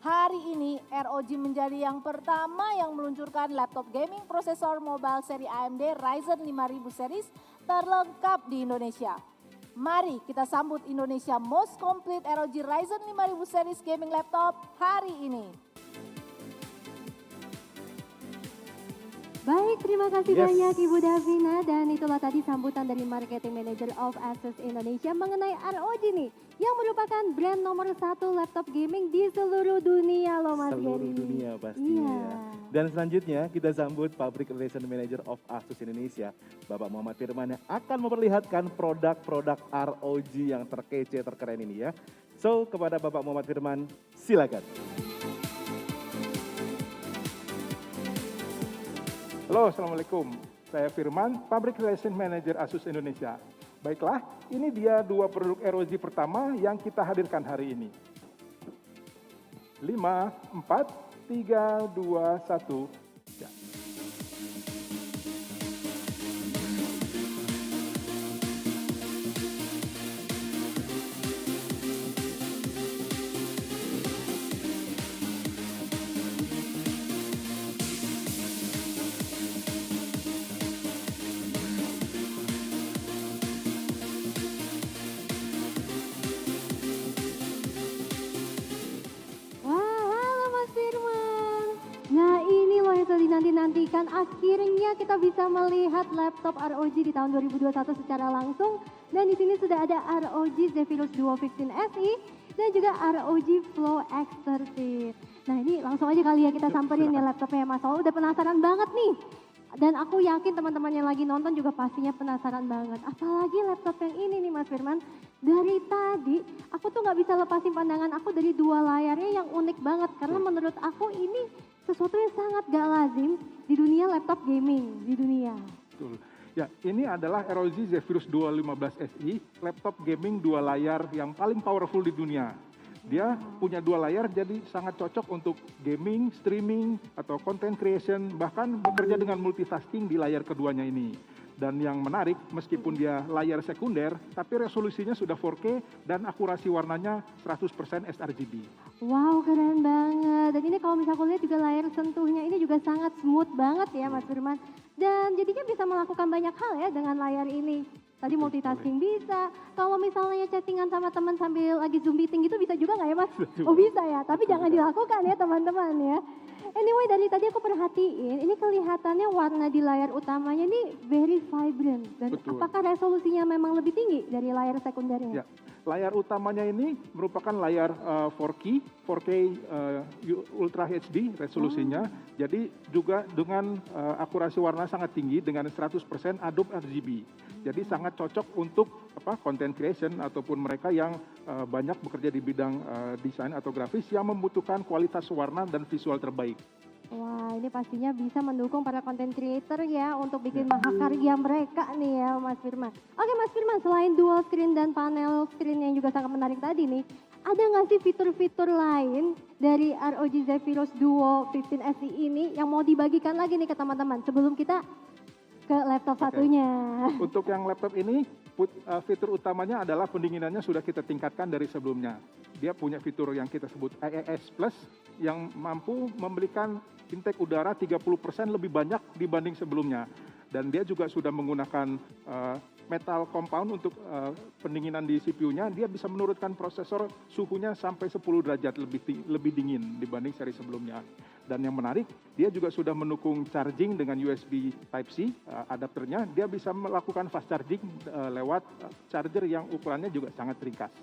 Hari ini ROG menjadi yang pertama yang meluncurkan laptop gaming prosesor mobile seri AMD Ryzen 5000 series terlengkap di Indonesia. Mari kita sambut Indonesia Most Complete ROG Ryzen 5000 series gaming laptop hari ini. Baik, terima kasih banyak Ibu Davina, dan itulah tadi sambutan dari Marketing Manager of Asus Indonesia mengenai ROG nih, yang merupakan brand nomor 1 laptop gaming di seluruh dunia loh Mas Gary. Seluruh dunia pastinya ya. Dan selanjutnya kita sambut Public Relation Manager of Asus Indonesia, Bapak Muhammad Firman, yang akan memperlihatkan produk-produk ROG yang terkece, terkeren ini ya. So, kepada Bapak Muhammad Firman, silakan. Halo, Assalamualaikum. Saya Firman, Public Relation Manager Asus Indonesia. Baiklah, ini dia dua produk ROG pertama yang kita hadirkan hari ini. 5, 4, 3, 2, 1. Ya. Dinantikan, akhirnya kita bisa melihat laptop ROG di tahun 2021 secara langsung, dan di sini sudah ada ROG Zephyrus Duo 15 SE dan juga ROG Flow X30. Nah ini langsung aja kali ya kita samperin ya laptopnya Mas. Soalnya udah penasaran banget nih, dan aku yakin teman-teman yang lagi nonton juga pastinya penasaran banget. Apalagi laptop yang ini nih Mas Firman. Dari tadi aku tuh nggak bisa lepasin pandangan aku dari dua layarnya yang unik banget, karena menurut aku ini sesuatu yang sangat gak lazim di dunia laptop gaming di dunia. Betul. Ya, ini adalah ROG Zephyrus Duo 15 SE, laptop gaming dua layar yang paling powerful di dunia. Dia punya dua layar, jadi sangat cocok untuk gaming, streaming, atau content creation, bahkan bekerja dengan multitasking di layar keduanya ini. Dan yang menarik, meskipun dia layar sekunder, tapi resolusinya sudah 4K dan akurasi warnanya 100% sRGB. Wow, keren banget. Dan ini kalau misalnya aku lihat juga layar sentuhnya ini juga sangat smooth banget ya Mas Firman. Dan jadinya bisa melakukan banyak hal ya dengan layar ini. Tadi multitasking bisa, kalau misalnya chattingan sama teman sambil lagi Zoom meeting gitu bisa juga nggak ya Mas? Oh bisa ya, tapi jangan dilakukan ya teman-teman ya. Anyway, dari tadi aku perhatiin, ini kelihatannya warna di layar utamanya ini very vibrant. Dan apakah resolusinya memang lebih tinggi dari layar sekundernya? Ya, layar utamanya ini merupakan layar 4K Ultra HD resolusinya. Jadi juga dengan akurasi warna sangat tinggi dengan 100% Adobe RGB. Jadi sangat cocok untuk content creation ataupun mereka yang banyak bekerja di bidang desain atau grafis yang membutuhkan kualitas warna dan visual terbaik. Wah, ini pastinya bisa mendukung para content creator ya untuk bikin mahakarya mereka nih ya Mas Firman. Oke Mas Firman, selain dual screen dan panel screen yang juga sangat menarik tadi nih, ada nggak sih fitur-fitur lain dari ROG Zephyrus Duo 15 SE ini yang mau dibagikan lagi nih ke teman-teman sebelum kita ke laptop satunya? Untuk yang laptop ini, fitur utamanya adalah pendinginannya sudah kita tingkatkan dari sebelumnya. Dia punya fitur yang kita sebut IIS Plus yang mampu memberikan intake udara 30% lebih banyak dibanding sebelumnya. Dan dia juga sudah menggunakan metal compound untuk pendinginan di CPU-nya. Dia bisa menurunkan prosesor suhunya sampai 10 derajat lebih dingin dibanding seri sebelumnya. Dan yang menarik, dia juga sudah mendukung charging dengan USB Type-C adapternya. Dia bisa melakukan fast charging lewat charger yang ukurannya juga sangat ringkas.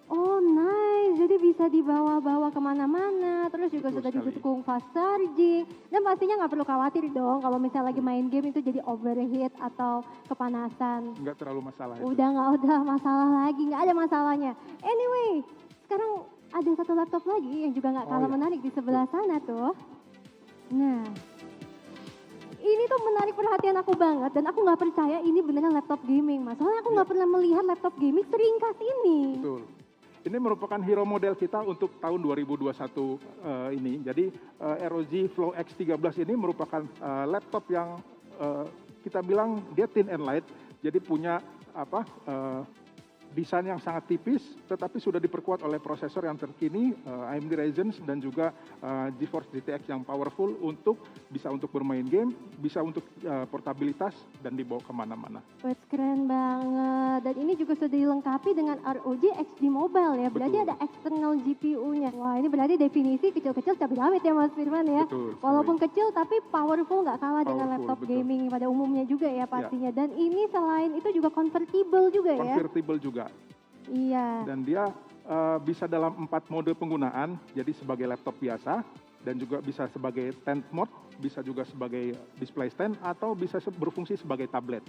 Oh nice, jadi bisa dibawa-bawa kemana-mana, terus juga sudah didukung fast charging, dan pastinya nggak perlu khawatir dong kalau misalnya lagi main game itu jadi overheat atau kepanasan. Nggak terlalu masalah itu. Udah nggak ada masalah lagi, nggak ada masalahnya. Anyway, sekarang ada satu laptop lagi yang juga nggak kalah menarik di sebelah sana tuh. Nah, ini tuh menarik perhatian aku banget, dan aku nggak percaya ini beneran laptop gaming Mas. Soalnya aku nggak pernah melihat laptop gaming seringkas ini. Betul. Ini merupakan hero model kita untuk tahun 2021 ini. Jadi ROG Flow X13 ini merupakan laptop yang kita bilang dia thin and light. Jadi punya desain yang sangat tipis, tetapi sudah diperkuat oleh prosesor yang terkini, AMD Ryzen dan juga GeForce GTX yang powerful bisa untuk bermain game, bisa untuk portabilitas dan dibawa kemana-mana. Wah, keren banget. Dan ini juga sudah dilengkapi dengan ROG XG Mobile ya. Berarti Betul. ada external GPU-nya. Wah, ini berarti definisi kecil-kecil cabai rawit ya Mas Firman ya. Betul sekali. Walaupun kecil tapi powerful nggak kalah dengan Powerful, laptop betul. gaming pada umumnya juga ya pastinya. Dan ini selain itu juga convertible juga ya. Convertible juga. Iya. Dan dia bisa dalam 4 mode penggunaan, jadi sebagai laptop biasa, dan juga bisa sebagai tent mode, bisa juga sebagai display stand, atau bisa berfungsi sebagai tablet.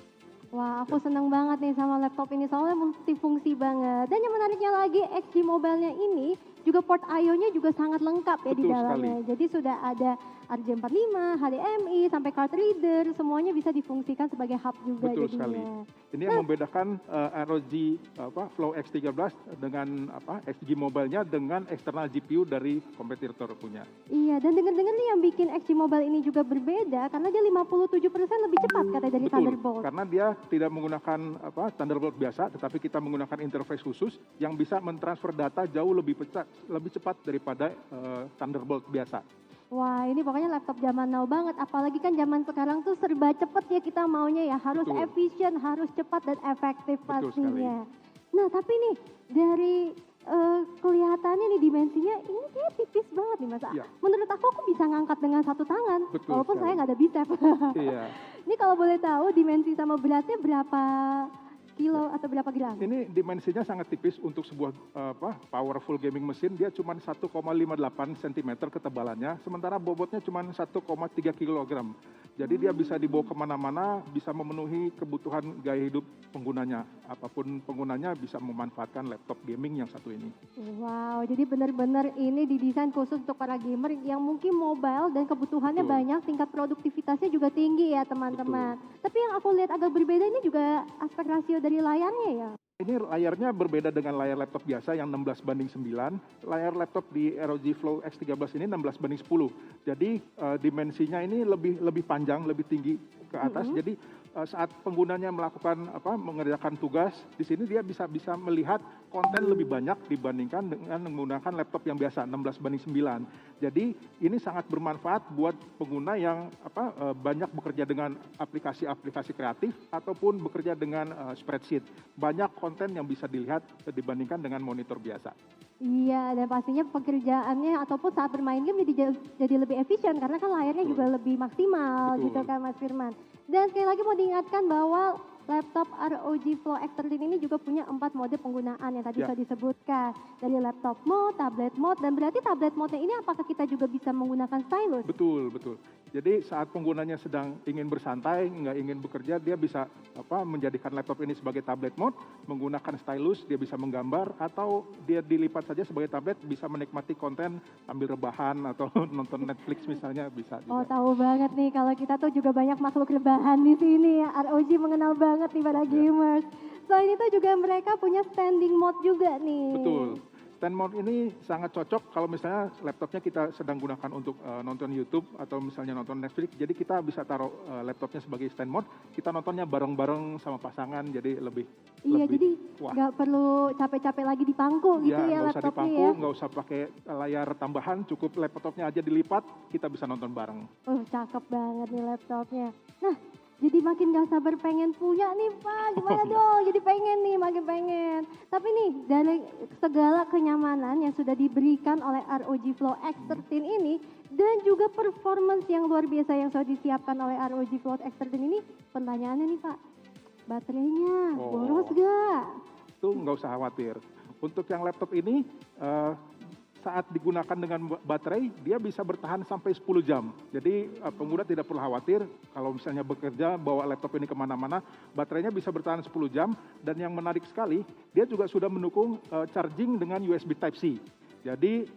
Wah, aku senang banget nih sama laptop ini soalnya multifungsi banget. Dan yang menariknya lagi, XG Mobile-nya ini juga port I/O-nya juga sangat lengkap ya di Betul dalamnya. sekali. Jadi sudah ada RJ45, HDMI, sampai card reader, semuanya bisa difungsikan sebagai hub juga Betul jadinya. sekali. Ini yang membedakan ROG Flow X13 dengan XG Mobile-nya dengan eksternal GPU dari kompetitor punya. Iya, dan dengar-dengar nih yang bikin XG Mobile ini juga berbeda karena dia 57% lebih cepat katanya dari Betul, Thunderbolt. karena dia tidak menggunakan Thunderbolt biasa, tetapi kita menggunakan interface khusus yang bisa mentransfer data jauh lebih cepat daripada Thunderbolt biasa. Wah, ini pokoknya laptop zaman now banget. Apalagi kan zaman sekarang tuh serba cepet ya kita maunya ya. Harus Betul. efisien, harus cepat dan efektif Betul pastinya. Nah, tapi nih dari kelihatannya nih dimensinya ini kayak tipis banget nih Mas. Iya. Menurut aku bisa ngangkat dengan satu tangan. Betul Walaupun sekali. saya nggak ada bicep. Iya. Ini kalau boleh tahu dimensi sama beratnya berapa kilo atau berapa gram? Ini dimensinya sangat tipis untuk sebuah powerful gaming mesin. Dia cuma 1,58 cm ketebalannya, sementara bobotnya cuma 1,3 kg. Jadi dia bisa dibawa kemana-mana, bisa memenuhi kebutuhan gaya hidup penggunanya. Apapun penggunanya bisa memanfaatkan laptop gaming yang satu ini. Wow, jadi benar-benar ini didesain khusus untuk para gamer yang mungkin mobile dan kebutuhannya Betul. banyak, tingkat produktivitasnya juga tinggi ya teman-teman. Tapi yang aku lihat agak berbeda ini juga aspek rasio dari layarnya ya. Ini layarnya berbeda dengan layar laptop biasa yang 16:9. Layar laptop di ROG Flow X13 ini 16:10. Jadi dimensinya ini lebih panjang, lebih tinggi ke atas. Jadi saat penggunanya mengerjakan tugas, di sini dia bisa melihat konten lebih banyak dibandingkan dengan menggunakan laptop yang biasa 16:9. Jadi ini sangat bermanfaat buat pengguna yang banyak bekerja dengan aplikasi-aplikasi kreatif ataupun bekerja dengan spreadsheet. Banyak konten yang bisa dilihat dibandingkan dengan monitor biasa. Iya, dan pastinya pekerjaannya ataupun saat bermain game jadi lebih efisien karena kan layarnya Betul. juga lebih maksimal Betul. gitu kan Mas Firman. Dan sekali lagi mau diingatkan bahwa laptop ROG Flow X13 ini juga punya 4 mode penggunaan yang tadi Ya. sudah disebutkan. Dari laptop mode, tablet mode, dan berarti tablet mode ini apakah kita juga bisa menggunakan stylus? Betul, betul. Jadi saat penggunanya sedang ingin bersantai, nggak ingin bekerja, dia bisa menjadikan laptop ini sebagai tablet mode, menggunakan stylus, dia bisa menggambar, atau dia dilipat saja sebagai tablet, bisa menikmati konten sambil rebahan atau nonton Netflix misalnya bisa Oh, juga. tahu banget nih kalau kita tuh juga banyak makhluk rebahan di sini ya. ROG mengenal banget nih para gamers. Selain itu juga mereka punya standing mode juga nih. Betul. Stand mode ini sangat cocok kalau misalnya laptopnya kita sedang gunakan untuk nonton YouTube atau misalnya nonton Netflix. Jadi kita bisa taruh laptopnya sebagai stand mode, kita nontonnya bareng-bareng sama pasangan, jadi lebih Iya, jadi wah. nggak perlu capek-capek lagi di pangku gitu ya nggak usah laptopnya dipangku, ya. nggak usah pakai layar tambahan, cukup laptopnya aja dilipat, kita bisa nonton bareng. Cakep banget nih laptopnya. Nah, jadi makin gak sabar pengen punya nih Pak, gimana dong? Jadi pengen nih, makin pengen. Tapi nih, dari segala kenyamanan yang sudah diberikan oleh ROG Flow X13 ini, dan juga performance yang luar biasa yang sudah disiapkan oleh ROG Flow X13 ini, pertanyaannya nih Pak, baterainya boros gak? Itu nggak usah khawatir. Untuk yang laptop ini, saat digunakan dengan baterai, dia bisa bertahan sampai 10 jam. Jadi pengguna tidak perlu khawatir kalau misalnya bekerja, bawa laptop ini kemana-mana, baterainya bisa bertahan 10 jam. Dan yang menarik sekali, dia juga sudah mendukung charging dengan USB Type-C. Jadi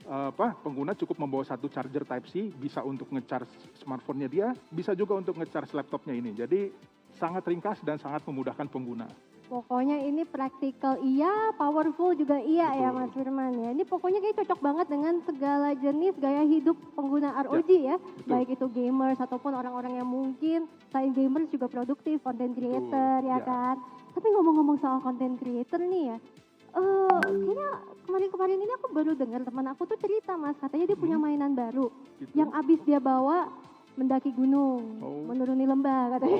pengguna cukup membawa satu charger Type-C, bisa untuk nge-charge smartphone-nya dia, bisa juga untuk nge-charge laptopnya ini. Jadi sangat ringkas dan sangat memudahkan pengguna. Pokoknya ini praktikal iya, powerful juga iya ya Betul. Mas Firman ya. Ini pokoknya kayak cocok banget dengan segala jenis gaya hidup pengguna ROG ya. betul. Baik itu gamers ataupun orang-orang yang mungkin selain gamers juga produktif, content creator ya ya. kan. Tapi ngomong-ngomong soal content creator nih ya, Kayaknya kemarin-kemarin ini aku baru dengar teman aku tuh cerita Mas, katanya dia punya mainan baru Gitu. yang abis dia bawa mendaki gunung, Oh. menuruni lembah katanya.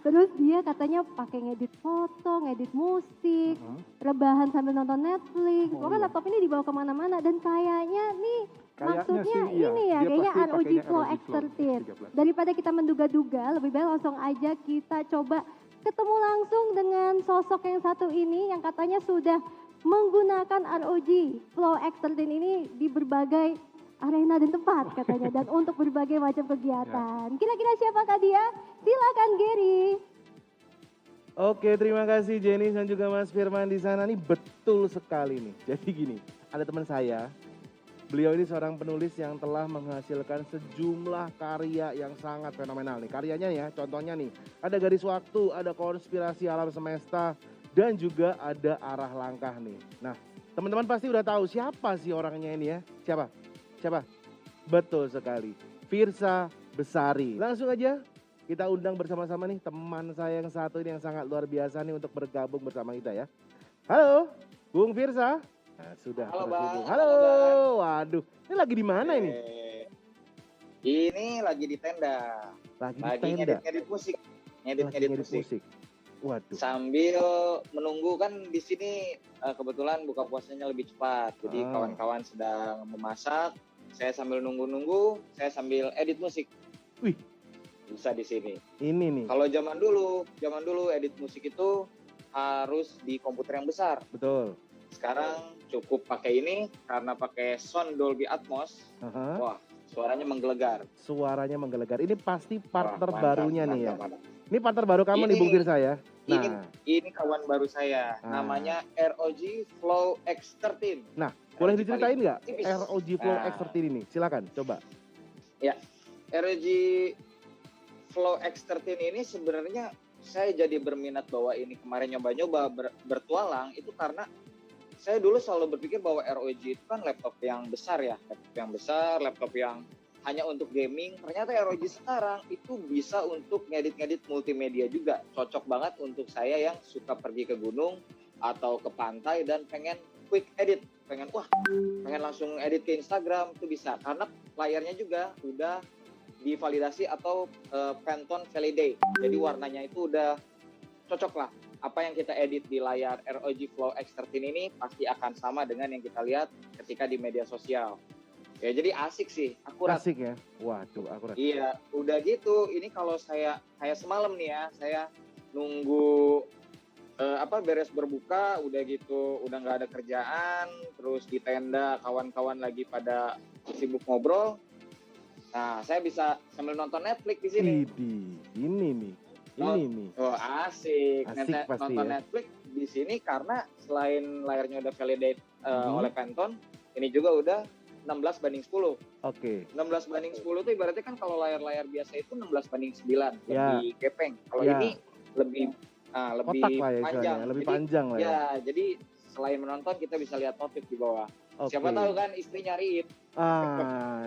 Terus dia katanya pakai ngedit foto, ngedit musik, rebahan sambil nonton Netflix. Oh, Pokoknya iya. laptop ini dibawa kemana-mana dan kayaknya nih Kayaknya maksudnya sih, iya. ini ya, Dia kayaknya pasti ROG pakainya Flow ROG Flow X13. X13. Daripada kita menduga-duga, lebih baik langsung aja kita coba ketemu langsung dengan sosok yang satu ini yang katanya sudah menggunakan ROG Flow X13 ini di berbagai arena dan tempat katanya dan untuk berbagai macam kegiatan. Kira-kira siapakah dia? Silakan Gary. Oke, terima kasih Jenny dan juga Mas Firman di sana nih, betul sekali nih. Jadi gini, ada teman saya, beliau ini seorang penulis yang telah menghasilkan sejumlah karya yang sangat fenomenal nih. Karyanya ya, contohnya nih, ada Garis Waktu, ada Konspirasi Alam Semesta, dan juga ada Arah Langkah nih. Nah, teman-teman pasti udah tahu siapa sih orangnya ini ya? Siapa? Betul sekali, Firsa Besari. Langsung aja kita undang bersama-sama nih teman saya yang satu ini yang sangat luar biasa nih untuk bergabung bersama kita ya. Halo, Bung Firsa. Nah, sudah Halo, terhubung. Bang. Halo, Halo, Bang. waduh, ini lagi di mana ini? Ini lagi di tenda. Lagi di Lagi tenda. ngedit-ngedit musik. Lagi Ngedit-ngedit ngedit musik. musik. Waduh. Sambil menunggu kan di sini kebetulan buka puasanya lebih cepat. Jadi kawan-kawan sedang memasak, saya sambil nunggu-nunggu, saya sambil edit musik. Wih. Bisa di sini. Ini nih. Kalau zaman dulu edit musik itu harus di komputer yang besar. Betul. Sekarang cukup pakai ini karena pakai sound Dolby Atmos. Aha. Wah, suaranya menggelegar. Suaranya menggelegar. Ini pasti part Wah, terbarunya mantap, nih ya. mantap. Ini part terbaru kamu nih Ini- Bung Firsa ya. Nah, Ini kawan baru saya, namanya ROG Flow X13. boleh ROG diceritain paling nggak tipis. ROG Flow Nah. X13 ini? Silakan, coba. ROG Flow X13 ini sebenarnya saya jadi berminat bahwa ini kemarin nyoba-nyoba bertualang itu karena saya dulu selalu berpikir bahwa ROG itu kan laptop yang besar ya, laptop yang hanya untuk gaming. Ternyata ROG sekarang itu bisa untuk ngedit-ngedit multimedia juga. Cocok banget untuk saya yang suka pergi ke gunung atau ke pantai dan pengen quick edit. Pengen langsung edit ke Instagram itu bisa. Karena layarnya juga udah divalidasi atau Pantone Validate. Jadi warnanya itu udah cocok lah. Apa yang kita edit di layar ROG Flow X13 ini pasti akan sama dengan yang kita lihat ketika di media sosial. Ya jadi asik sih, akurat. Asik ya. Waduh, akurat. Iya, udah gitu. Ini kalau saya semalam nih ya, saya nunggu beres berbuka, udah gitu, udah nggak ada kerjaan, terus di tenda kawan-kawan lagi pada sibuk ngobrol. Nah, saya bisa sambil nonton Netflix di sini. Ini nih. Oh, asik. Asik pasti Nonton ya. Netflix di sini karena selain layarnya udah validate oleh Pantone, ini juga udah 16:10. Oke. 16:10 itu ibaratnya kan kalau layar-layar biasa itu 16:9, Ya. lebih gepeng. Kalau Ya. ini lebih Kotak lah ya panjang. istilahnya, lebih Jadi, panjang lah ya. ya, jadi selain menonton kita bisa lihat notif di bawah. Oke. Siapa tahu kan istri nyariin.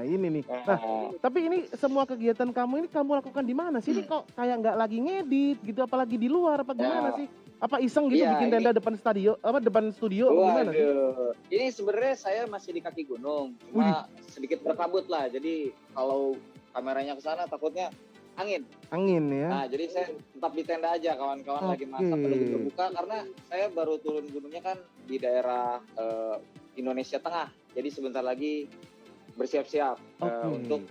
Ini nih. Nah, Nah, tapi ini semua kegiatan kamu ini kamu lakukan di mana sih? Ini kok kayak nggak lagi ngedit gitu, apalagi di luar apa gimana Ya. sih? Apa iseng gitu Iya, bikin tenda depan studio apa gimana sih? waduh, ini sebenarnya saya masih di kaki gunung, cuma sedikit berkabut lah. Jadi kalau kameranya ke sana takutnya angin. Angin ya. Nah, jadi saya tetap di tenda aja, kawan-kawan lagi masak, Oke. lagi berbuka karena saya baru turun gunungnya kan di daerah Indonesia Tengah. Jadi sebentar lagi bersiap-siap Oke. untuk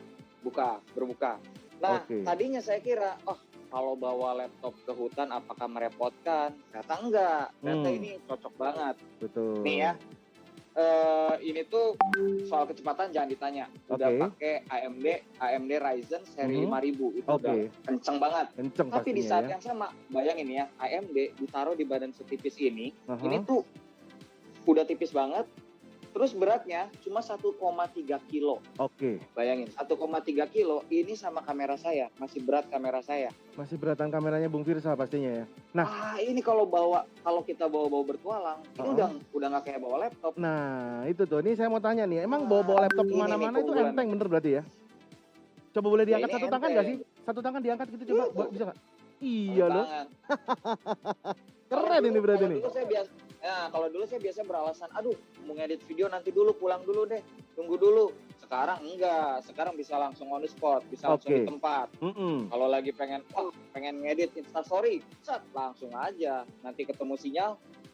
berbuka. Nah, Oke. tadinya saya kira, kalau bawa laptop ke hutan apakah merepotkan? Ternyata enggak. Ternyata ini cocok banget. Betul. Nih ya. Ini tuh soal kecepatan jangan ditanya. Udah Oke. pakai AMD Ryzen seri 5000 itu Oke. udah kenceng banget. Kenceng Tapi di pastinya saat ya. yang sama, bayangin ya, AMD ditaruh di badan setipis ini, Aha. ini tuh udah tipis banget. Terus beratnya cuma 1,3 kilo. Oke. Bayangin, 1,3 kilo ini sama kamera saya, masih berat kamera saya. Masih beratan kameranya Bung Firsa pastinya ya. Nah. Ini kalau kita bawa bertualang, ini udah nggak kayak bawa laptop. Nah, itu tuh. Ini saya mau tanya nih, emang bawa laptop ini kemana-mana nih itu keunggulan. enteng bener berarti ya? Coba boleh diangkat ini satu tangan enteng. nggak sih? Satu tangan diangkat gitu coba, bisa nggak? Iya loh, Tangan. keren ini berarti nih. Dulu Ya, kalau dulu saya biasanya beralasan, aduh mau ngedit video nanti dulu, pulang dulu deh, tunggu dulu. Sekarang enggak, sekarang bisa langsung on the spot, bisa langsung Oke. di tempat. Kalau lagi pengen ngedit Instastory, set, langsung aja. Nanti ketemu sinyal,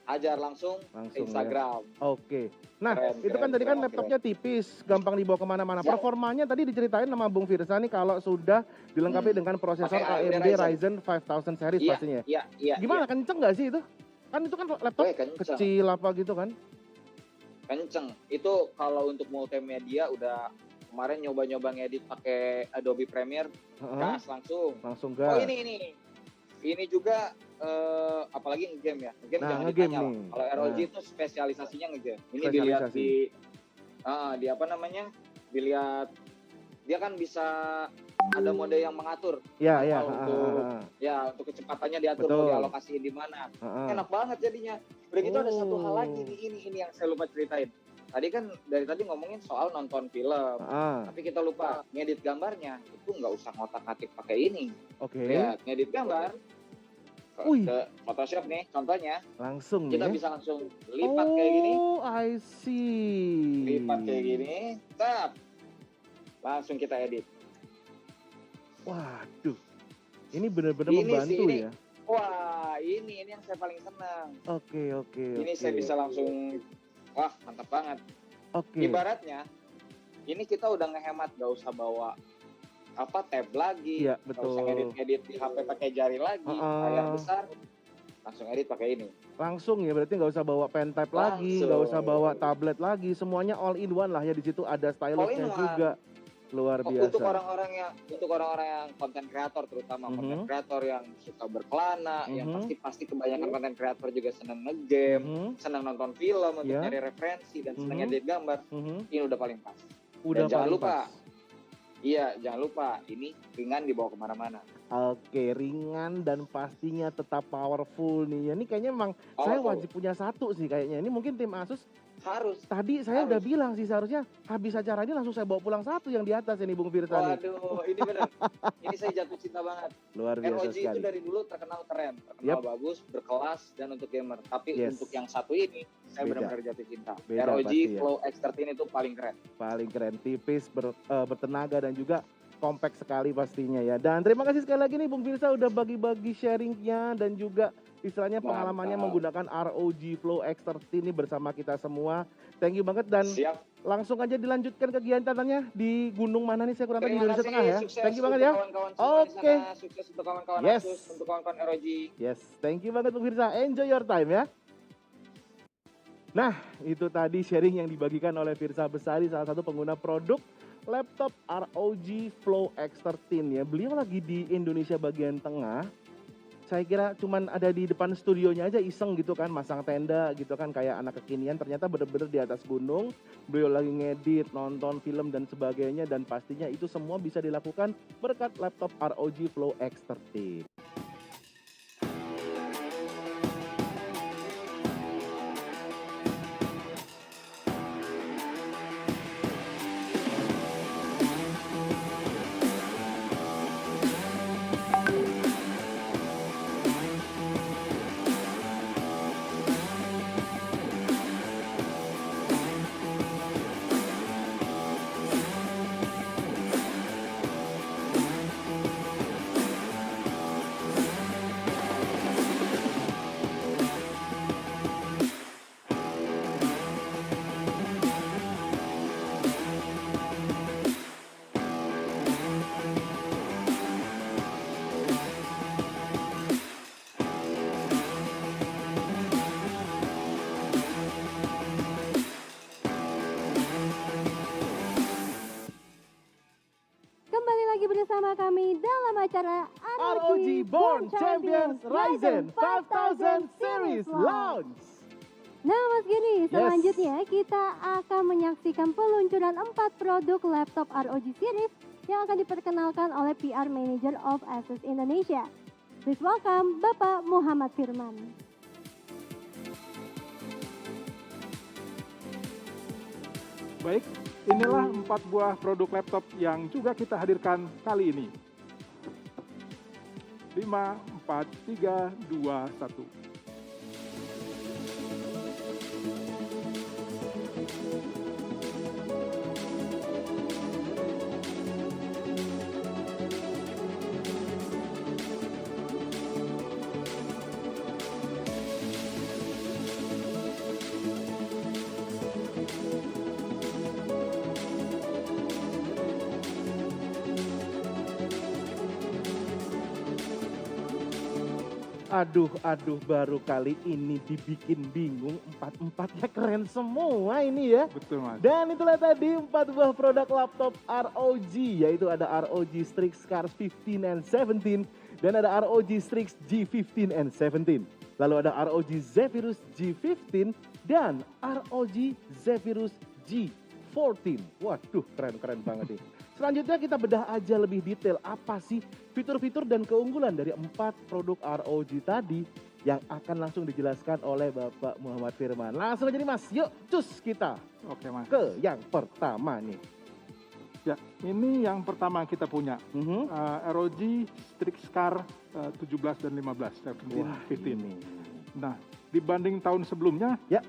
hajar langsung ya. ke Instagram. Oke. Nah, Keren, itu kan keren, tadi kan keren, laptopnya tipis, gampang dibawa kemana-mana. Ya. Performanya tadi diceritain sama Bung Firsa nih kalau sudah dilengkapi dengan prosesor Pakai AMD Ryzen 5000 series Iya, pastinya. iya. Gimana, kenceng nggak sih itu? Kan itu kan laptop Kenceng. kecil apa gitu kan? Kenceng. Itu kalau untuk multimedia udah kemarin nyoba-nyoba ngedit pakai Adobe Premiere, gas langsung. Langsung Oh gas. ini juga apalagi ngegame ya. Ngegame Nah, jangan ngegame ditanya lah. nih. Kalau ROG Nah. itu spesialisasinya ngegame. Ini Spesialisasi. dilihat di apa namanya? Dilihat dia kan bisa ada mode yang mengatur. Iya. Untuk kecepatannya diatur Betul. mau dialokasiin di mana. Enak banget jadinya. Udah gitu ada satu hal lagi nih, ini yang saya lupa ceritain. Tadi kan dari tadi ngomongin soal nonton film, tapi kita lupa ngedit gambarnya itu nggak usah ngotak-ngatik pakai ini. Oke. Lihat ngedit gambar Wih. ke Photoshop nih, contohnya Langsung kita nih. bisa langsung lipat kayak gini, Oh, I see. lipat kayak gini, tap, langsung kita edit. Waduh. Ini benar-benar Ini membantu sih, ini. ya. Wah, ini yang saya paling senang. Oke. Ini saya bisa langsung, wah mantap banget. Oke. Ibaratnya ini kita udah ngehemat, gak usah bawa tab lagi, Iya, gak betul. usah ngedit di HP pakai jari lagi, layar besar, langsung edit pakai ini. Langsung ya, berarti nggak usah bawa pen type lagi, nggak usah Langsung. bawa tablet lagi, semuanya all in one lah ya, di situ ada stylusnya All in one. juga. Luar biasa. Untuk orang-orang yang konten kreator, terutama konten kreator yang suka berkelana, yang pasti kebanyakan konten kreator juga seneng ngegame, seneng nonton film untuk Ya. nyari referensi dan seneng edit gambar. Ini udah paling pas. Udah Dan jangan paling lupa, pas. iya jangan lupa ini ringan dibawa kemana-mana. Oke, ringan dan pastinya tetap powerful nih. Ini kayaknya memang saya Powerful. wajib punya satu sih kayaknya. Ini mungkin tim Asus Harus. tadi saya udah bilang sih seharusnya habis acara ini langsung saya bawa pulang satu yang di atas ini Bung Firsa nih. Waduh, ini benar. Ini saya jatuh cinta banget. Luar biasa ROG sekali. itu dari dulu terkenal keren, terkenal bagus, berkelas, dan untuk gamer. Tapi Yes. untuk yang satu ini, saya Beda. benar-benar jatuh cinta. Beda ROG pasti ya. Flow X13 itu paling keren. Paling keren, tipis, bertenaga dan juga compact sekali pastinya ya. Dan terima kasih sekali lagi nih Bung Firsa udah bagi-bagi sharingnya dan juga istilahnya pengalamannya menggunakan ROG Flow X13 ini bersama kita semua. Thank you banget dan Siap. langsung aja dilanjutkan kegiatannya di gunung mana nih, saya kurang tahu, di Terima Indonesia kasih, Tengah ya. sukses Thank you banget untuk ya. kawan-kawan semua di Oke. sana. Sukses untuk kawan-kawan Yes. Asus, untuk kawan-kawan ROG. Yes, thank you banget Bung Firsa. Enjoy your time ya. Nah, itu tadi sharing yang dibagikan oleh Firsa Besari, salah satu pengguna produk laptop ROG Flow X13 ya. Beliau lagi di Indonesia bagian tengah. Saya kira cuman ada di depan studionya aja iseng gitu kan, masang tenda gitu kan kayak anak kekinian. Ternyata bener-bener di atas gunung. Beliau lagi ngedit, nonton film dan sebagainya, dan pastinya itu semua bisa dilakukan berkat laptop ROG Flow X13. Kembali lagi bersama kami dalam acara ROG Born Champions Ryzen 5000 Series Launch. Nah Mas Gini, selanjutnya kita akan menyaksikan peluncuran 4 produk laptop ROG Series yang akan diperkenalkan oleh PR Manager of Asus Indonesia. Please welcome Bapak Muhammad Firman. Baik, inilah 4 buah produk laptop yang juga kita hadirkan kali ini. 5, 4, 3, 2, 1. aduh, baru kali ini dibikin bingung, empat-empatnya keren semua ini ya. Betul Mas. Dan itulah tadi 4 buah produk laptop ROG, yaitu ada ROG Strix Scar 15 and 17, dan ada ROG Strix G15 and 17. Lalu ada ROG Zephyrus G15 dan ROG Zephyrus G14. Waduh, keren banget nih. Selanjutnya kita bedah aja lebih detail apa sih fitur-fitur dan keunggulan dari 4 produk ROG tadi yang akan langsung dijelaskan oleh Bapak Muhammad Firman. Langsung aja nih Mas, yuk cus kita Oke Mas. ke yang pertama nih. Ya, ini yang pertama kita punya. ROG Strix Scar 17 dan 15, 17, 15. Nah, dibanding tahun sebelumnya, Ya.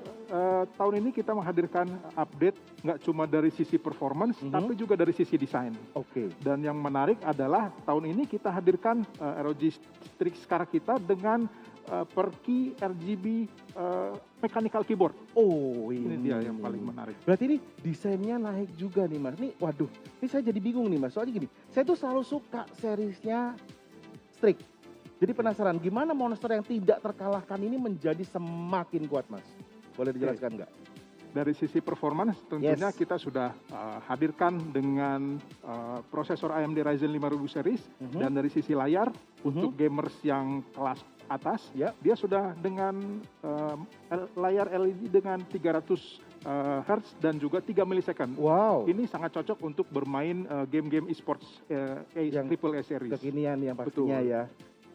Tahun ini kita menghadirkan update nggak cuma dari sisi performance, tapi juga dari sisi desain. Oke. Dan yang menarik adalah tahun ini kita hadirkan ROG Strix Scar kita dengan per key RGB mechanical keyboard. Oh, Ini dia yang paling menarik. Berarti ini desainnya naik juga nih Mas. Nih, waduh, ini saya jadi bingung nih Mas. Soalnya gini, saya tuh selalu suka seriesnya Strix. Jadi penasaran gimana monster yang tidak terkalahkan ini menjadi semakin kuat Mas? Boleh dijelaskan nggak? Dari sisi performance tentunya Yes. kita sudah hadirkan dengan prosesor AMD Ryzen 5000 series, dan dari sisi layar untuk gamers yang kelas atas, Ya. dia sudah dengan layar LED dengan 300 Hz dan juga 3 millisecond. Wow. Ini sangat cocok untuk bermain game-game esports Yang Triple A series. Kekinian yang pastinya Betul. ya.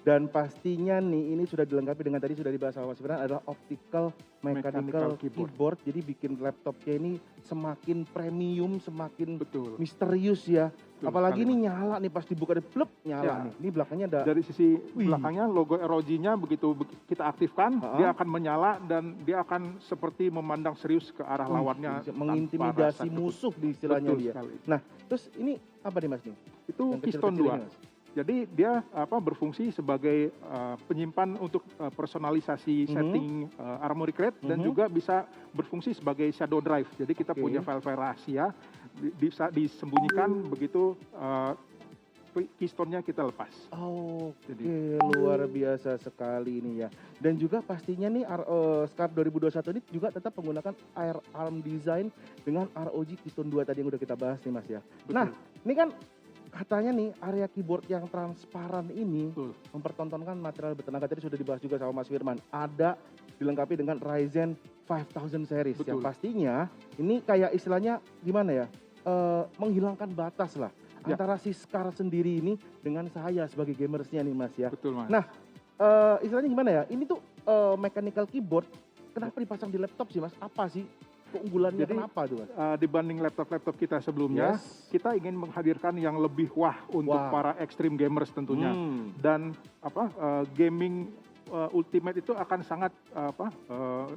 Dan pastinya nih ini sudah dilengkapi dengan tadi sudah dibahas sama Mas Firman adalah optical mechanical keyboard. Jadi bikin laptopnya ini semakin premium, semakin Betul. misterius ya. Betul Apalagi sekali, ini nyala nih pas dibuka deh blep nyala Ya. nih. Ini belakangnya ada Dari sisi Wih. belakangnya logo ROG-nya begitu kita aktifkan, dia akan menyala dan dia akan seperti memandang serius ke arah lawannya, bisa tanpa mengintimidasi rasa takut. musuh di istilahnya Betul dia. sekali. Nah, terus ini apa nih Mas nih? Itu Yang Keystone kecil-kecil 2. ini, Mas? Jadi dia berfungsi sebagai penyimpan untuk personalisasi setting Armoury Crate, dan juga bisa berfungsi sebagai shadow drive. Jadi kita Oke. punya file-file rahasia bisa disembunyikan begitu keystone-nya kita lepas. Oh, Jadi- oke, luar biasa sekali ini ya. Dan juga pastinya nih Scarp 2021 ini juga tetap menggunakan ARM design dengan ROG Keystone 2 tadi yang udah kita bahas nih Mas ya. Nah, ini kan katanya nih area keyboard yang transparan ini Betul. mempertontonkan material bertenaga, tadi sudah dibahas juga sama Mas Firman. Ada dilengkapi dengan Ryzen 5000 series yang Betul. pastinya ini kayak istilahnya gimana ya? Menghilangkan batas lah Ya. antara si Scar sendiri ini dengan saya sebagai gamersnya nih Mas ya. Betul Mas. Nah, istilahnya gimana ya? Ini tuh mechanical keyboard kenapa dipasang di laptop sih Mas? Apa sih keunggulannya, Jadi, kenapa tuh Mas? Dibanding laptop-laptop kita sebelumnya, Yes. kita ingin menghadirkan yang lebih wah untuk Wah. para extreme gamers tentunya. Dan gaming Ultimate itu akan sangat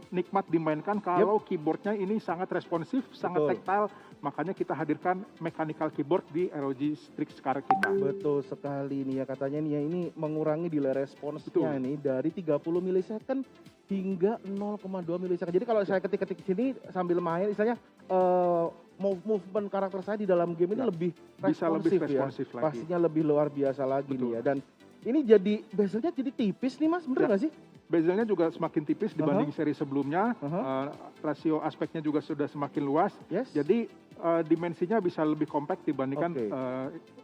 nikmat dimainkan kalau keyboardnya ini sangat responsif, sangat Betul. tactile. Makanya kita hadirkan mechanical keyboard di ROG Strix Scar kita. Betul sekali nih ya, katanya nih ya ini mengurangi delay responsnya Betul. nih dari 30 milisecond hingga 0,2 milisecond. Jadi kalau saya ketik-ketik sini sambil main istilahnya movement karakter saya di dalam game ini Ya, lebih bisa lebih responsif ya. responsif lagi. Pastinya lebih luar biasa lagi Betul. nih ya. Dan ini jadi bezelnya jadi tipis nih Mas, bener Ya. nggak sih? Bezelnya juga semakin tipis dibanding seri sebelumnya. Rasio aspeknya juga sudah semakin luas. Yes. Jadi dimensinya bisa lebih compact dibandingkan Oke.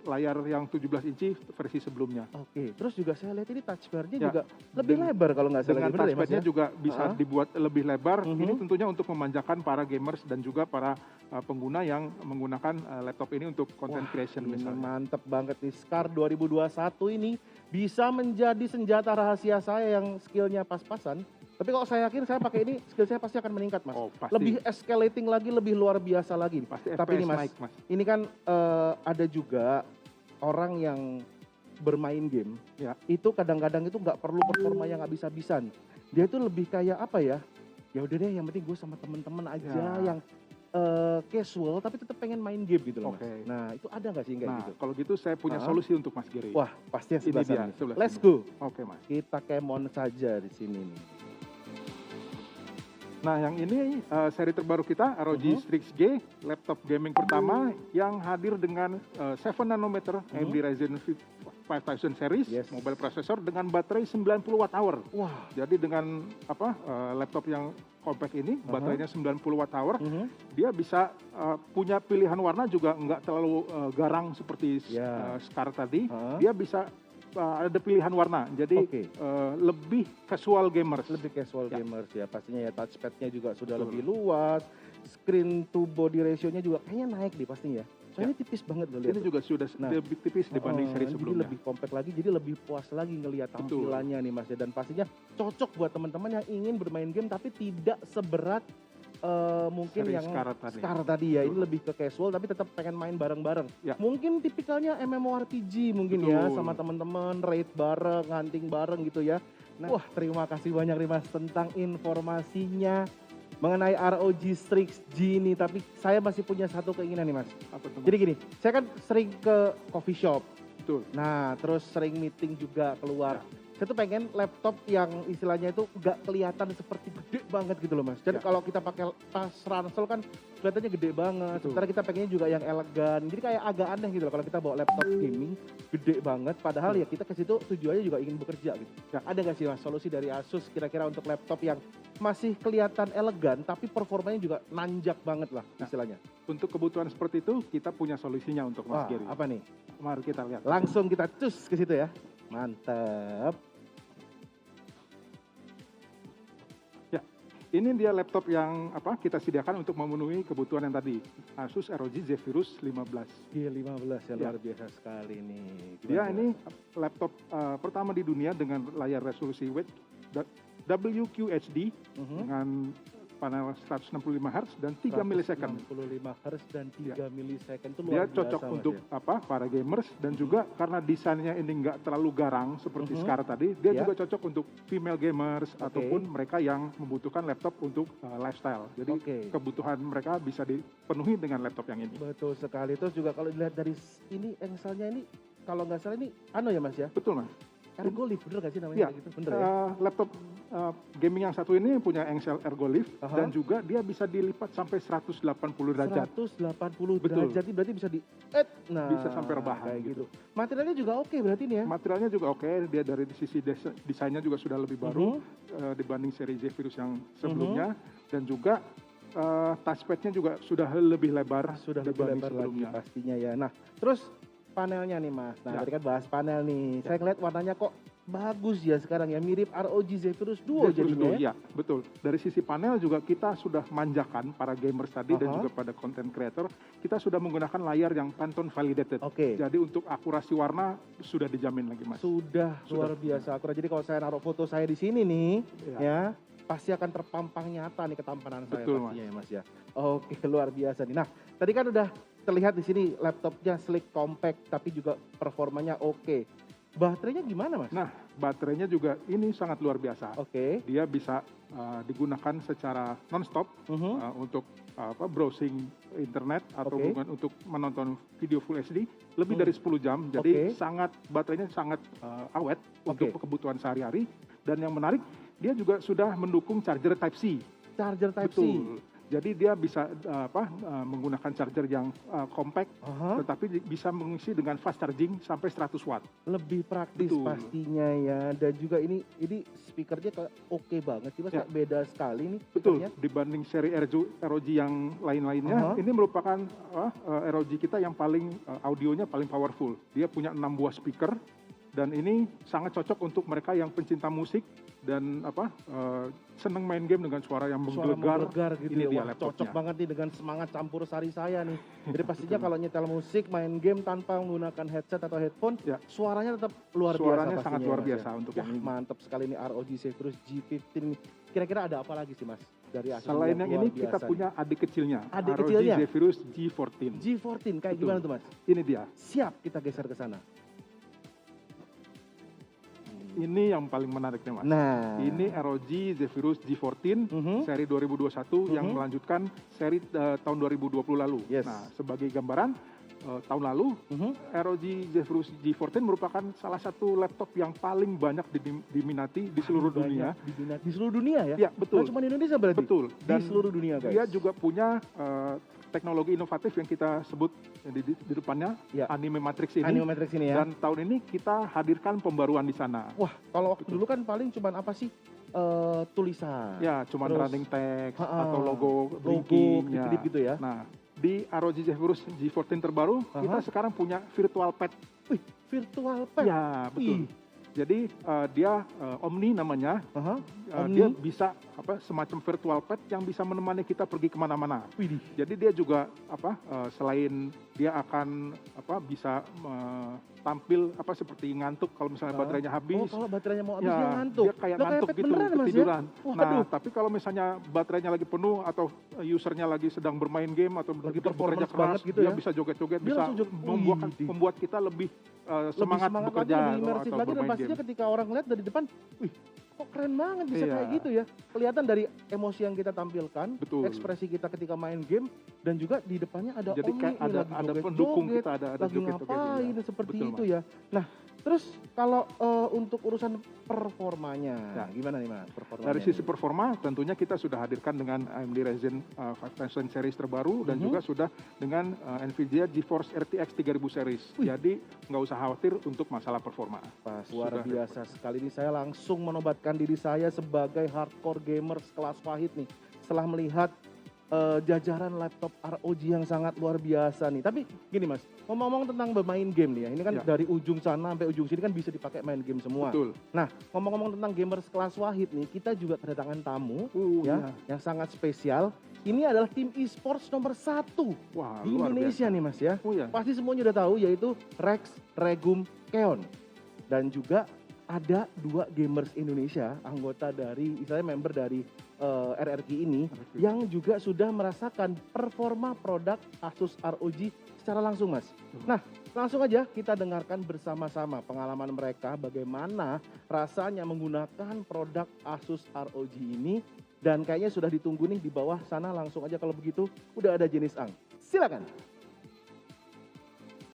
layar yang 17 inci versi sebelumnya. Oke, terus juga saya lihat ini touchbar-nya Ya, juga lebih lebar kalau nggak salah. Dengan Bener ya, Mas, touchpadnya ya? juga bisa dibuat lebih lebar. Ini tentunya untuk memanjakan para gamers dan juga para pengguna yang menggunakan laptop ini untuk content creation Ini misalnya. mantep banget nih, Scar 2021 ini bisa menjadi senjata rahasia saya yang skillnya pas-pasan. Tapi kalau saya yakin saya pakai ini skill saya pasti akan meningkat Mas. Oh, pasti. Lebih escalating lagi, lebih luar biasa lagi. Pasti Tapi FPS ini Mas, naik, Mas. ini kan ada juga orang yang bermain game, Ya. itu kadang-kadang itu nggak perlu performa yang habis-habisan. Dia itu lebih kayak apa ya? Ya udah deh, yang penting gue sama temen-temen aja Ya. yang casual tapi tetap pengen main game gitu loh Mas. Oke. Nah itu ada nggak sih kayak Nah, gitu? kalau gitu saya punya solusi untuk Mas Giri. Wah pasti yang Ini sebelah dia, sana. sebelah Let's sini. go. Oke, Mas. Kita kemon saja di sini nih. Nah, yang ini seri terbaru kita, ROG Strix G, laptop gaming pertama yang hadir dengan 7 nanometer AMD Ryzen 5000 series, Yes. mobile processor dengan baterai 90 watt hour. Wah. Jadi dengan laptop yang compact ini, baterainya 90 watt hour, dia bisa punya pilihan warna juga nggak terlalu garang seperti Scar tadi. Dia bisa ada pilihan warna, jadi lebih casual gamers. Lebih casual gamers ya, pastinya ya, touchpad-nya juga sudah lebih luas, screen to body ratio-nya juga kayaknya naik deh pastinya ya. Soalnya ini tipis banget loh lihat. Ini juga sudah lebih tipis dibanding seri Jadi sebelumnya. lebih compact lagi, jadi lebih puas lagi ngelihat tampilannya nih Mas ya. Dan pastinya cocok buat teman-teman yang ingin bermain game tapi tidak seberat mungkin Seri yang Scar tadi ya. Ini lebih ke casual tapi tetap pengen main bareng-bareng. Ya. Mungkin tipikalnya MMORPG mungkin ya, sama teman-teman raid bareng, hunting bareng gitu ya. Wah, terima kasih banyak nih Mas tentang informasinya mengenai ROG Strix G ini. Tapi saya masih punya satu keinginan nih Mas. Apa tuh, Mas? Jadi gini, saya kan sering ke coffee shop. Betul. Nah, terus sering meeting juga keluar. Saya tuh pengen laptop yang istilahnya itu nggak kelihatan seperti gede banget gitu loh Mas. Jadi kalau kita pakai tas ransel kan kelihatannya gede banget. Sementara kita pengennya juga yang elegan. Jadi kayak agak aneh gitu loh kalau kita bawa laptop gaming gede banget. Padahal ya kita ke situ tujuannya juga ingin bekerja gitu. Nah, ada nggak sih Mas solusi dari Asus kira-kira untuk laptop yang masih kelihatan elegan tapi performanya juga nanjak banget lah istilahnya. Untuk kebutuhan seperti itu kita punya solusinya untuk Mas Gary. Apa nih? Mari kita lihat. Langsung kita cus ke situ ya. Mantap. Ya, ini dia laptop yang kita sediakan untuk memenuhi kebutuhan yang tadi. Asus ROG Zephyrus 15. G15 ya, luar biasa sekali nih. Dia ini laptop pertama di dunia dengan layar resolusi WQHD dengan panel 165 Hz dan 3 milisecond. 65 Hz dan 3 milisecond itu Dia luar biasa. cocok untuk para gamers dan juga karena desainnya ini nggak terlalu garang seperti Scar tadi, dia juga cocok untuk female gamers ataupun mereka yang membutuhkan laptop untuk lifestyle. Jadi kebutuhan mereka bisa dipenuhi dengan laptop yang ini. Betul sekali. Terus juga kalau dilihat dari ini engselnya ini, kalau nggak salah ini ya Mas ya? Betul Mas. Ergolift, bener gak sih namanya gitu? Bener ya? Laptop gaming yang satu ini punya engsel Ergolift dan juga dia bisa dilipat sampai 180 derajat. 180 derajat berarti bisa bisa sampai rebahan kayak gitu. Materialnya juga oke berarti ini ya? Materialnya juga oke, dia dari sisi desainnya juga sudah lebih baru dibanding seri Zephyrus yang sebelumnya dan juga touchpad-nya juga sudah lebih lebar. Sudah lebih lebar lagi pastinya ya. Nah, terus panelnya nih Mas. Nah, tadi kan bahas panel nih. Saya ngeliat warnanya kok bagus ya sekarang ya, mirip ROG Zephyrus Duo jadinya ya. Iya, betul. Dari sisi panel juga kita sudah manjakan para gamers tadi dan juga pada content creator, kita sudah menggunakan layar yang Pantone validated. Jadi untuk akurasi warna sudah dijamin lagi Mas. Sudah luar biasa akurat. Jadi kalau saya naruh foto saya di sini nih ya, pasti akan terpampang nyata nih ketampanan saya pastinya ya Mas ya. Oke, luar biasa nih. Nah, tadi kan udah terlihat di sini laptopnya sleek, compact, tapi juga performanya oke. Baterainya gimana Mas? Nah, baterainya juga ini sangat luar biasa. Dia bisa digunakan secara non-stop untuk browsing internet atau untuk menonton video Full HD lebih dari 10 jam. Jadi baterainya sangat awet untuk kebutuhan sehari-hari. Dan yang menarik, dia juga sudah mendukung charger Type-C. Charger Type-C. Jadi dia bisa menggunakan charger yang compact, tetapi bisa mengisi dengan fast charging sampai 100 watt. Lebih praktis pastinya ya, dan juga ini speakernya oke banget sih Mas, beda sekali nih. Betul, dibanding seri ROG yang lain-lainnya, ini merupakan ROG kita yang paling audionya paling powerful. Dia punya 6 buah speaker, dan ini sangat cocok untuk mereka yang pencinta musik dan seneng main game dengan suara yang menggelegar gitu ini ya. dia Wah, laptopnya. cocok banget nih dengan semangat campur sari saya nih. Jadi pastinya kalau nyetel musik, main game tanpa menggunakan headset atau headphone, suaranya tetap luar biasa. Suaranya sangat luar biasa untuk yang ini. Mantap sekali nih ROG Zephyrus G15. Kira-kira ada apa lagi sih Mas dari Asus? Selain yang ini kita punya adik kecilnya. Adik ROG kecilnya? Zephyrus G14. G14 kayak gimana tuh Mas? Ini dia. Siap, kita geser ke sana. Ini yang paling menariknya Mas. Nah, ini ROG Zephyrus G14 seri 2021 yang melanjutkan seri tahun 2020 lalu. Nah, sebagai gambaran tahun lalu, Mhm. ROG Zephyrus G14 merupakan salah satu laptop yang paling banyak diminati di seluruh dunia. Di seluruh dunia ya? Ya, betul. Nggak cuma di Indonesia berarti? Betul. Di seluruh dunia guys. Dia juga punya teknologi inovatif yang kita sebut di depannya, Ya. Anime Matrix ini. Anime Matrix ini ya. Dan tahun ini kita hadirkan pembaruan di sana. Wah, kalau waktu dulu kan paling cuman apa sih? Tulisan. Ya, cuman Terus, running text ha-ha, atau logo logo, blinking. Ya. kedip-kedip gitu ya. Nah, di ROG Zephyrus G14 terbaru, kita sekarang punya virtual pad. Wih, virtual pad. Ya, betul. Wih. Jadi dia Omni namanya. Aha, Dia Omni. bisa semacam virtual pad yang bisa menemani kita pergi kemana-mana. Widih. Jadi dia juga selain dia akan bisa tampil seperti ngantuk kalau misalnya baterainya Oh, habis. kalau baterainya mau habis Ya, dia ngantuk. dia kayak Lah, ngantuk pet gitu, beneran, Mas, ya? ketiduran. Waduh. Nah, tapi kalau misalnya baterainya lagi penuh atau usernya lagi sedang bermain game atau Lagi bekerja performance keras, banget gitu dia ya? bisa joget-joget, Dia bisa langsung joget. Widih. membuat kita lebih semangat lebih bekerja lagi, lebih imersif atau lagi, dan bermain pastinya game. ketika orang lihat dari depan, wih kok keren banget bisa Iya. kayak gitu ya. Kelihatan dari emosi yang kita tampilkan, Betul. ekspresi kita ketika main game, dan juga di depannya ada Jadi Omni kayak nih, ada lagi pendukung joget-joget, kita, ada lagi joget-joget. ngapain, ya. seperti Betul, itu Mas. ya. Nah, terus kalau untuk urusan performanya, Ya. gimana nih Mas performanya? Dari sisi nih? performa tentunya kita sudah hadirkan dengan AMD Ryzen 5000 series terbaru dan juga sudah dengan Nvidia GeForce RTX 3000 series. Jadi nggak usah khawatir untuk masalah performa. Pas, luar Sudah. biasa sekali ini, saya langsung menobatkan diri saya sebagai hardcore gamer kelas Wahid nih setelah melihat jajaran laptop ROG yang sangat luar biasa nih. Tapi gini Mas, ngomong-ngomong tentang bermain game nih ya, ini kan Ya. dari ujung sana sampai ujung sini kan bisa dipakai main game semua. Betul. Nah, ngomong-ngomong tentang gamers kelas Wahid nih, kita juga kedatangan tamu ya yang sangat spesial. Ini adalah tim e-sports nomor 1 Wah, di luar Indonesia biasa. nih Mas ya. Oh ya. Pasti semuanya udah tahu, yaitu Rex Regum Keon. Dan juga ada 2 gamers Indonesia, anggota dari, istilahnya member dari RRQ ini, yang juga sudah merasakan performa produk Asus ROG secara langsung Mas. Nah, langsung aja kita dengarkan bersama-sama pengalaman mereka, bagaimana rasanya menggunakan produk Asus ROG ini. Dan kayaknya sudah ditunggu nih di bawah sana, langsung aja kalau begitu, udah ada Jenis Ang. Silakan.